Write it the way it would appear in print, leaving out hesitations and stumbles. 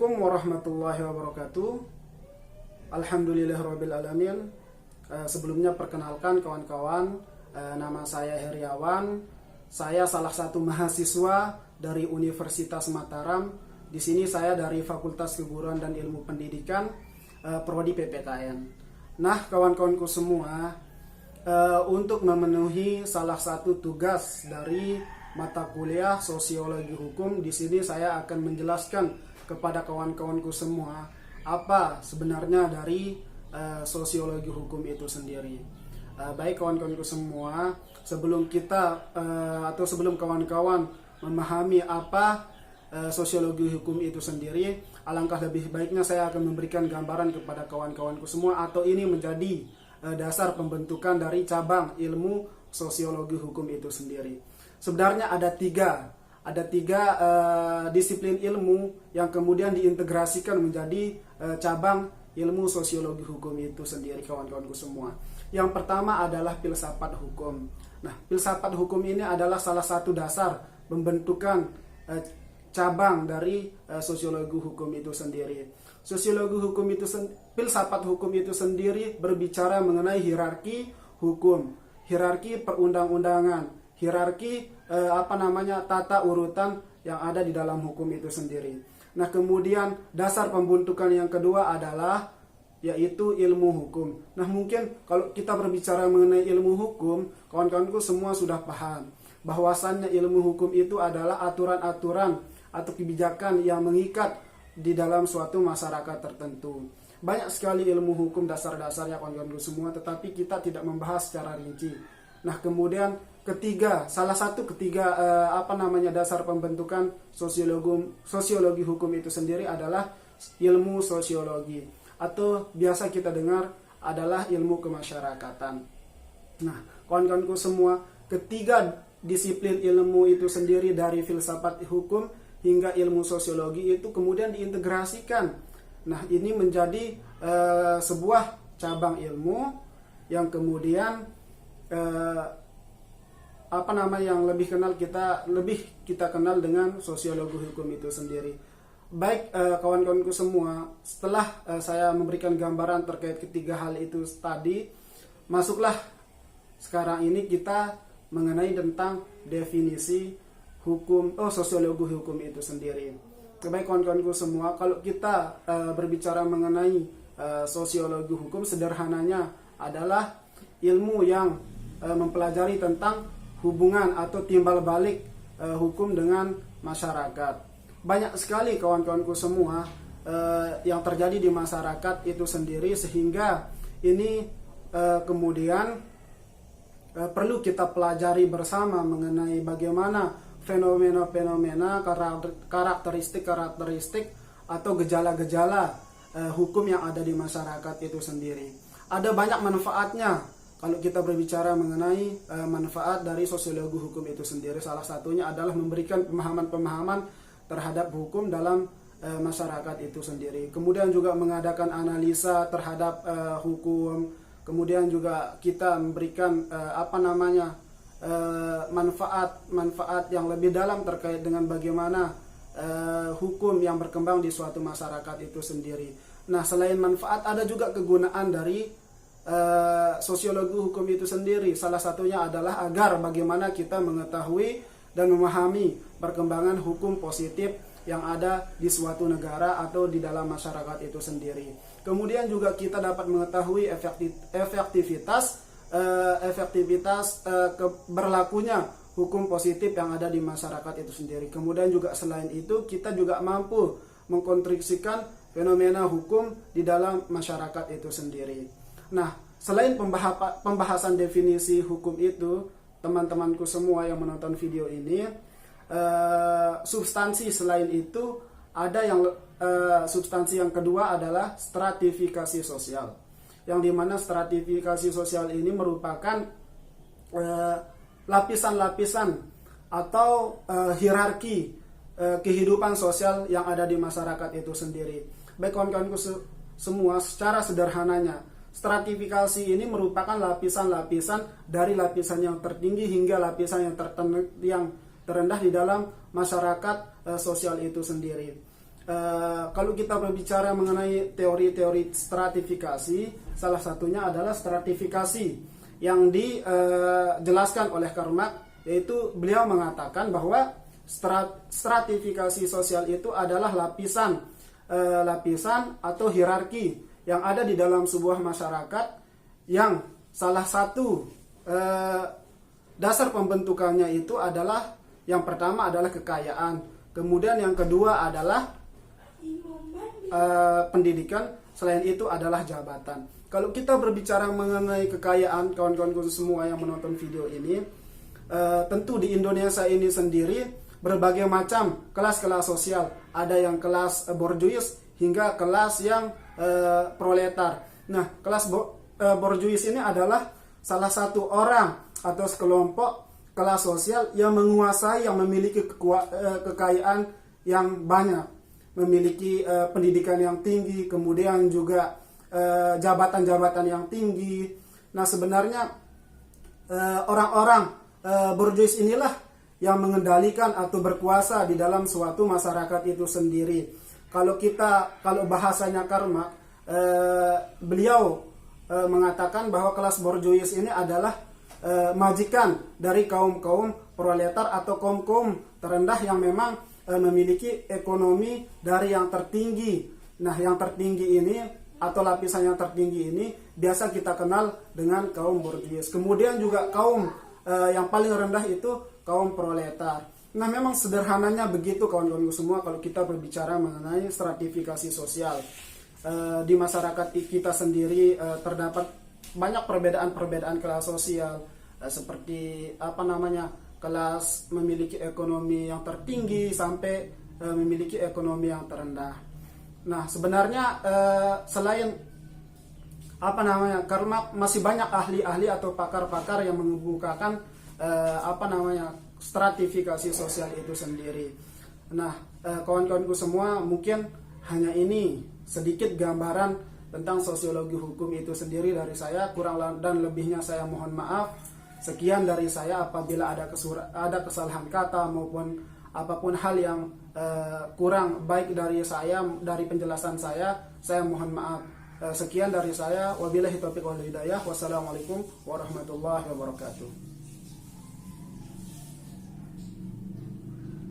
Assalamualaikum warahmatullahi wabarakatuh. Alhamdulillahirabbil alamin. Sebelumnya perkenalkan kawan-kawan, nama saya Heriawan. Saya salah satu mahasiswa dari Universitas Mataram. Di sini saya dari Fakultas Keguruan dan Ilmu Pendidikan, prodi PPKN. Nah, kawan-kawanku semua, untuk memenuhi salah satu tugas dari mata kuliah Sosiologi Hukum, di sini saya akan menjelaskan kepada kawan-kawanku semua apa sebenarnya dari sosiologi hukum itu sendiri. Baik kawan-kawanku semua, sebelum kita atau sebelum kawan-kawan memahami apa sosiologi hukum itu sendiri, alangkah lebih baiknya saya akan memberikan gambaran kepada kawan-kawanku semua, atau ini menjadi dasar pembentukan dari cabang ilmu sosiologi hukum itu sendiri. Sebenarnya ada tiga disiplin ilmu yang kemudian diintegrasikan menjadi cabang ilmu sosiologi hukum itu sendiri, kawan-kawanku semua. Yang pertama adalah filsafat hukum. Nah, filsafat hukum ini adalah salah satu dasar pembentukan cabang dari sosiologi hukum itu sendiri. Sosiologi hukum itu filsafat hukum itu sendiri berbicara mengenai hierarki hukum, hierarki perundang-undangan, hierarki tata urutan yang ada di dalam hukum itu sendiri. Nah, kemudian dasar pembentukan yang kedua adalah yaitu ilmu hukum. Nah, mungkin kalau kita berbicara mengenai ilmu hukum, kawan-kawanku semua sudah paham bahwasannya ilmu hukum itu adalah aturan-aturan atau kebijakan yang mengikat di dalam suatu masyarakat tertentu. Banyak sekali ilmu hukum dasar-dasarnya kawan-kawanku semua, tetapi kita tidak membahas secara rinci. Nah, kemudian salah satu dasar pembentukan sosiologi hukum itu sendiri adalah ilmu sosiologi, atau biasa kita dengar adalah ilmu kemasyarakatan. Nah, kawan-kawanku semua, ketiga disiplin ilmu itu sendiri dari filsafat hukum hingga ilmu sosiologi itu kemudian diintegrasikan. Nah, ini menjadi sebuah cabang ilmu yang kemudian yang lebih kita kenal dengan sosiologi hukum itu sendiri. Baik kawan-kawanku semua, setelah saya memberikan gambaran terkait ketiga hal itu tadi, masuklah sekarang ini kita mengenai tentang definisi sosiologi hukum itu sendiri. Baik kawan-kawanku semua, kalau kita berbicara mengenai sosiologi hukum, sederhananya adalah ilmu yang mempelajari tentang hubungan atau timbal balik hukum dengan masyarakat. Banyak sekali kawan-kawanku semua yang terjadi di masyarakat itu sendiri, sehingga ini kemudian perlu kita pelajari bersama mengenai bagaimana fenomena-fenomena, karakteristik atau gejala-gejala hukum yang ada di masyarakat itu sendiri. Ada banyak manfaatnya. Kalau kita berbicara mengenai manfaat dari sosiologi hukum itu sendiri, salah satunya adalah memberikan pemahaman-pemahaman terhadap hukum dalam masyarakat itu sendiri. Kemudian juga mengadakan analisa terhadap hukum. Kemudian juga kita memberikan manfaat yang lebih dalam terkait dengan bagaimana hukum yang berkembang di suatu masyarakat itu sendiri. Nah, selain manfaat, ada juga kegunaan dari sosiologi hukum itu sendiri. Salah satunya adalah agar bagaimana kita mengetahui dan memahami perkembangan hukum positif yang ada di suatu negara atau di dalam masyarakat itu sendiri. Kemudian juga kita dapat mengetahui efektivitas berlakunya hukum positif yang ada di masyarakat itu sendiri. Kemudian juga selain itu, kita juga mampu mengkonstruksikan fenomena hukum di dalam masyarakat itu sendiri. Nah, selain pembahasan definisi hukum itu, teman-temanku semua yang menonton video ini, substansi selain itu ada substansi yang kedua adalah stratifikasi sosial, yang dimana stratifikasi sosial ini merupakan lapisan-lapisan atau hierarki kehidupan sosial yang ada di masyarakat itu sendiri. Baik kawan-kawanku semua, secara sederhananya, stratifikasi ini merupakan lapisan-lapisan dari lapisan yang tertinggi hingga lapisan yang terendah di dalam masyarakat sosial itu sendiri. Kalau kita berbicara mengenai teori-teori stratifikasi, salah satunya adalah stratifikasi yang dijelaskan oleh Karl Marx, yaitu beliau mengatakan bahwa stratifikasi sosial itu adalah lapisan atau hierarki yang ada di dalam sebuah masyarakat, yang salah satu dasar pembentukannya itu adalah, yang pertama adalah kekayaan, kemudian yang kedua adalah pendidikan, selain itu adalah jabatan. Kalau kita berbicara mengenai kekayaan, kawan-kawanku semua yang menonton video ini, tentu di Indonesia ini sendiri berbagai macam kelas-kelas sosial. Ada yang kelas borjuis hingga kelas yang proletar. Nah, kelas borjuis ini adalah salah satu orang atau sekelompok kelas sosial yang menguasai, yang memiliki kekayaan yang banyak, memiliki pendidikan yang tinggi, kemudian juga jabatan-jabatan yang tinggi. Nah, sebenarnya orang-orang borjuis inilah yang mengendalikan atau berkuasa di dalam suatu masyarakat itu sendiri. Kalau bahasanya Karl Marx, beliau mengatakan bahwa kelas borjuis ini adalah majikan dari kaum-kaum proletar atau kaum-kaum terendah yang memang memiliki ekonomi dari yang tertinggi. Nah, yang tertinggi ini atau lapisan yang tertinggi ini biasa kita kenal dengan kaum borjuis. Kemudian juga kaum yang paling rendah itu kaum proletar. Nah, memang sederhananya begitu kawan-kawanku semua kalau kita berbicara mengenai stratifikasi sosial. Di masyarakat kita sendiri terdapat banyak perbedaan-perbedaan kelas sosial, seperti kelas memiliki ekonomi yang tertinggi sampai memiliki ekonomi yang terendah. Nah, sebenarnya selain Karl Marx, masih banyak ahli-ahli atau pakar-pakar yang mengemukakan stratifikasi sosial itu sendiri. Nah, kawan-kawanku semua, mungkin hanya ini sedikit gambaran tentang sosiologi hukum itu sendiri dari saya. Kurang dan lebihnya saya mohon maaf. Sekian dari saya. Apabila ada kesalahan kata maupun apapun hal yang kurang baik dari saya, dari penjelasan saya mohon maaf. Sekian dari saya. Wabillahi taufiq wal hidayah. Wassalamualaikum warahmatullahi wabarakatuh.